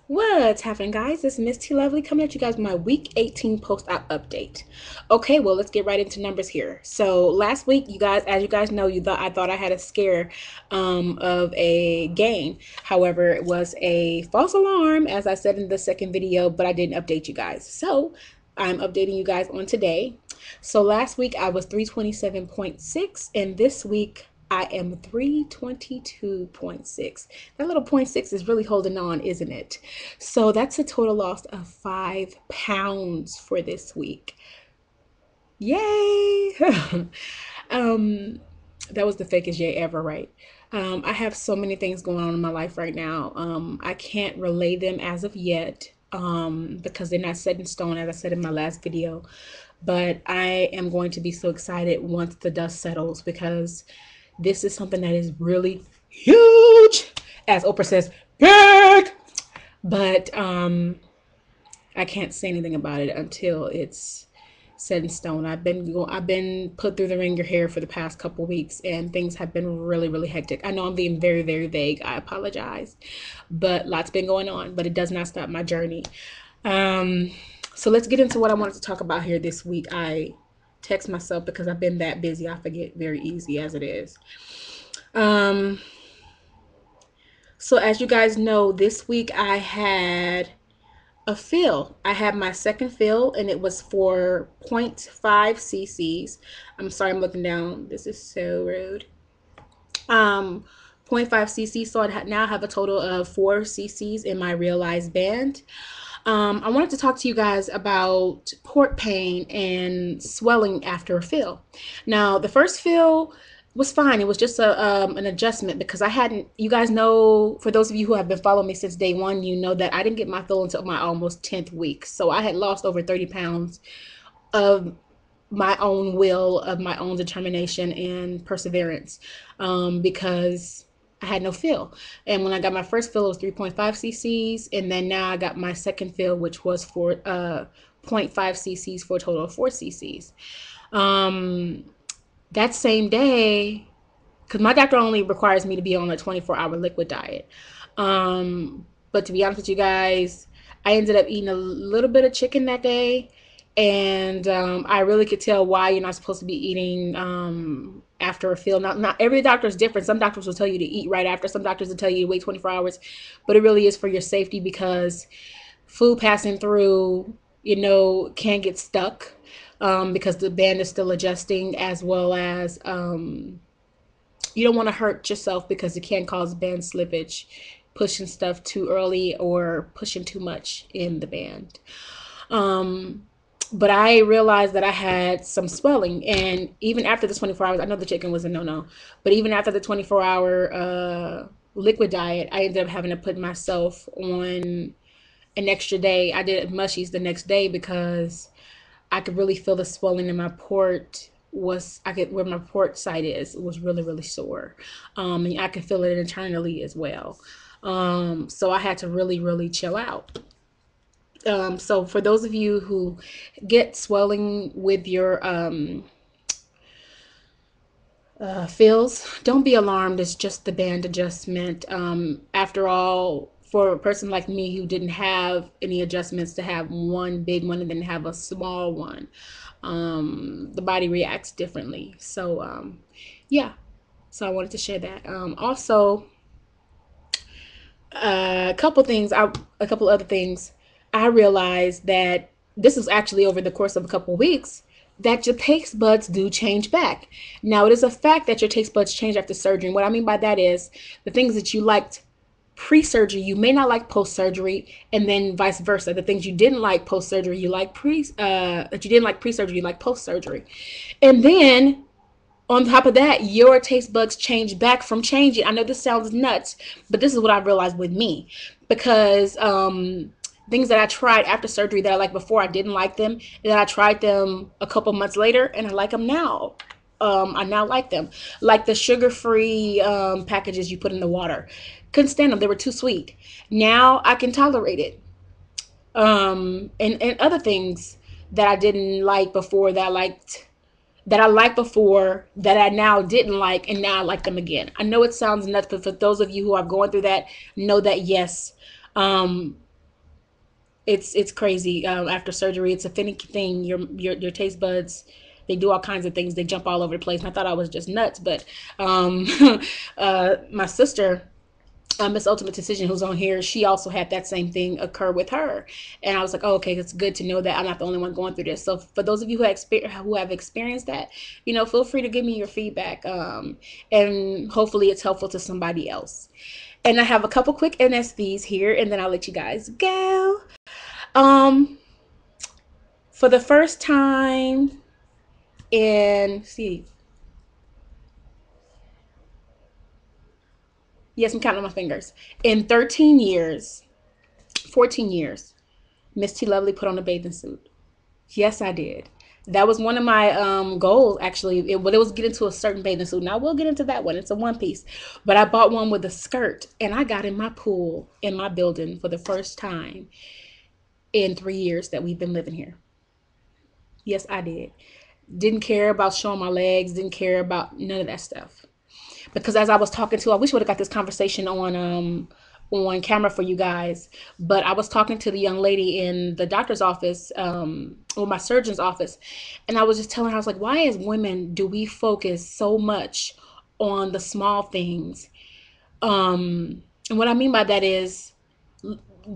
What's happening, guys? It's Miss T Lovely coming at you guys with my week 18 post-op update. Okay, well, let's get right into numbers here. So last week, you guys, as you guys know, I thought I had a scare of a gain. However, it was a false alarm, as I said in the second video, but I didn't update you guys. So I'm updating you guys on today. So last week I was 327.6, and this week I am 322.6. That little point 0.6 is really holding on, isn't it? So that's a total loss of 5 pounds for this week. Yay! um, that was the fakest yay ever, right? I have so many things going on in my life right now. I can't relay them as of yet because they're not set in stone, as I said in my last video. But I am going to be so excited once the dust settles because this is something that is really huge, as Oprah says, big. But I can't say anything about it until it's set in stone. I've been put through the ringer here for the past couple weeks, and things have been really hectic. I know I'm being very vague. I apologize, but lots been going on. But it does not stop my journey. So let's get into what I wanted to talk about here this week. I text myself because I've been that busy. I forget very easy as it is. So as you guys know, this week I had a fill. I had my second fill, and it was for 0.5 cc's. I'm sorry, I'm looking down. This is so rude. 0.5 cc's. So I now have a total of 4 cc's in my realized band. I wanted to talk to you guys about port pain and swelling after a fill. Now, the first fill was fine. It was just an adjustment because I hadn't, you guys know, for those of you who have been following me since day one, you know that I didn't get my fill until my almost 10th week. So I had lost over 30 pounds of my own will, of my own determination and perseverance because I had no fill. And when I got my first fill, it was 3.5 cc's. And then now I got my second fill, which was for 0.5 cc's for a total of 4 cc's. That same day, because my doctor only requires me to be on a 24-hour liquid diet. But to be honest with you guys, I ended up eating a little bit of chicken that day. And I really could tell why you're not supposed to be eating after a fill. Not every doctor is different. Some doctors will tell you to eat right after. Some doctors will tell you to wait 24 hours. But it really is for your safety because food passing through, can get stuck because the band is still adjusting, as well as you don't want to hurt yourself because it can cause band slippage, pushing stuff too early or pushing too much in the band. But I realized that I had some swelling, and even after the 24 hours, I know the chicken was a no-no, but even after the 24-hour liquid diet, I ended up having to put myself on an extra day. I did mushies the next day because I could really feel the swelling in my port where my port site is, it was really sore. And I could feel it internally as well. So I had to really chill out. So for those of you who get swelling with your fills, don't be alarmed. It's just the band adjustment. After all, for a person like me who didn't have any adjustments, to have one big one and then have a small one, the body reacts differently. So yeah, so I wanted to share that. Also, a couple other things. I realized that this was actually over the course of a couple weeks, that your taste buds do change back. Now, it is a fact that your taste buds change after surgery. And what I mean by that is the things that you liked pre-surgery, you may not like post-surgery, and then vice versa. The things you didn't like post-surgery, you like that you didn't like pre-surgery, you like post-surgery. And then on top of that, your taste buds change back from changing. I know this sounds nuts, but this is what I realized with me, because things that I tried after surgery that I liked before, I didn't like them, and then I tried them a couple months later, and I like them now. I now like them, like the sugar-free packages you put in the water. Couldn't stand them; they were too sweet. Now I can tolerate it. And other things that I didn't like before, that I liked before, that I now didn't like, and now I like them again. I know it sounds nuts, but for those of you who are going through that, know that yes, It's crazy. After surgery, it's a finicky thing. Your taste buds, they do all kinds of things. They jump all over the place. And I thought I was just nuts, but um, my sister, Miss Ultimate Decision, who's on here, she also had that same thing occur with her, and I was like, oh, okay, it's good to know that I'm not the only one going through this. So for those of you who have experienced that, feel free to give me your feedback, and hopefully it's helpful to somebody else. And I have a couple quick NSVs here, and then I'll let you guys go. Um, for the first time in, see, yes, I'm counting on my fingers. In 13 years, 14 years, Miss T Lovely put on a bathing suit. Yes, I did. That was one of my goals, actually. It was get into a certain bathing suit. Now we'll get into that one. It's a one piece, but I bought one with a skirt, and I got in my pool in my building for the first time in 3 years that we've been living here. Yes, I did. Didn't care about showing my legs. Didn't care about none of that stuff. Because as I was talking to, I wish I would have got this conversation on camera for you guys. But I was talking to the young lady in the doctor's office, or my surgeon's office, and I was just telling her, I was like, why as women do we focus so much on the small things? And what I mean by that is,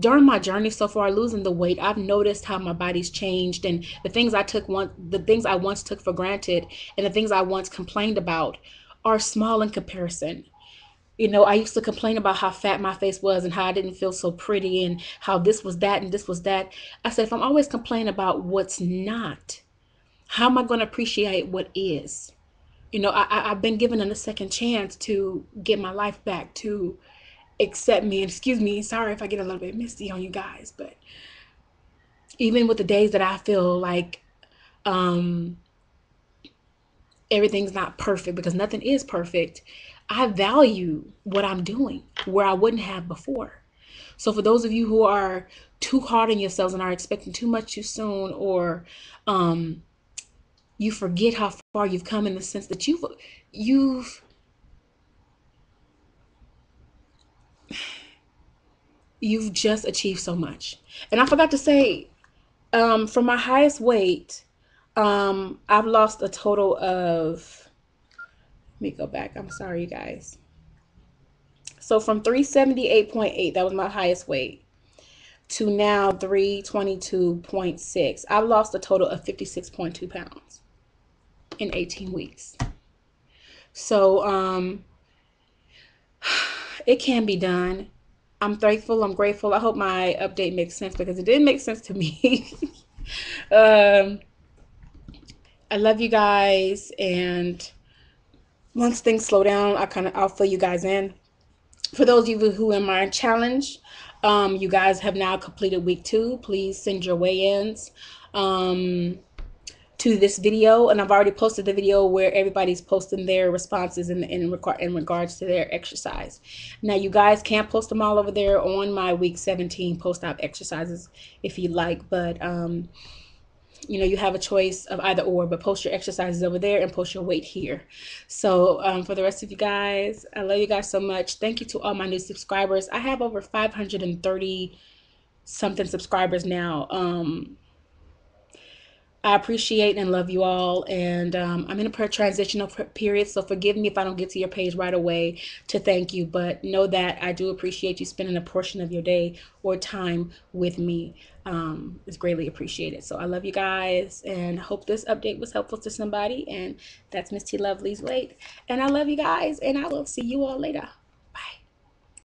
during my journey so far, losing the weight, I've noticed how my body's changed, and the things I once took for granted, and the things I once complained about are small in comparison. I used to complain about how fat my face was and how I didn't feel so pretty and how this was that and this was that. I said, if I'm always complaining about what's not, how am I going to appreciate what is? I've been given a second chance to get my life back, to accept me. And excuse me, sorry if I get a little bit misty on you guys, but even with the days that I feel like um, everything's not perfect, because nothing is perfect, I value what I'm doing where I wouldn't have before. So for those of you who are too hard on yourselves and are expecting too much too soon, or um, you forget how far you've come, in the sense that you've you've just achieved so much. And I forgot to say, from my highest weight, I've lost a total of. Let me go back. I'm sorry, you guys. So from 378.8, that was my highest weight, to now 322.6. I've lost a total of 56.2 pounds in 18 weeks. So it can be done. I'm thankful. I'm grateful. I hope my update makes sense, because it didn't make sense to me. um, I love you guys, and once things slow down, I'll fill you guys in. For those of you who are in my challenge, you guys have now completed week 2. Please send your weigh-ins to this video, and I've already posted the video where everybody's posting their responses in regards to their exercise. Now, you guys can't post them all over there on my week 17 post-op exercises if you like, but you have a choice of either or, but post your exercises over there and post your weight here. So for the rest of you guys, I love you guys so much. Thank you to all my new subscribers. I have over 530 something subscribers now. I appreciate and love you all, and I'm in a transitional period, so forgive me if I don't get to your page right away to thank you, but know that I do appreciate you spending a portion of your day or time with me. It's greatly appreciated. So I love you guys, and hope this update was helpful to somebody, and that's Miss T Lovely's weight, and I love you guys, and I will see you all later.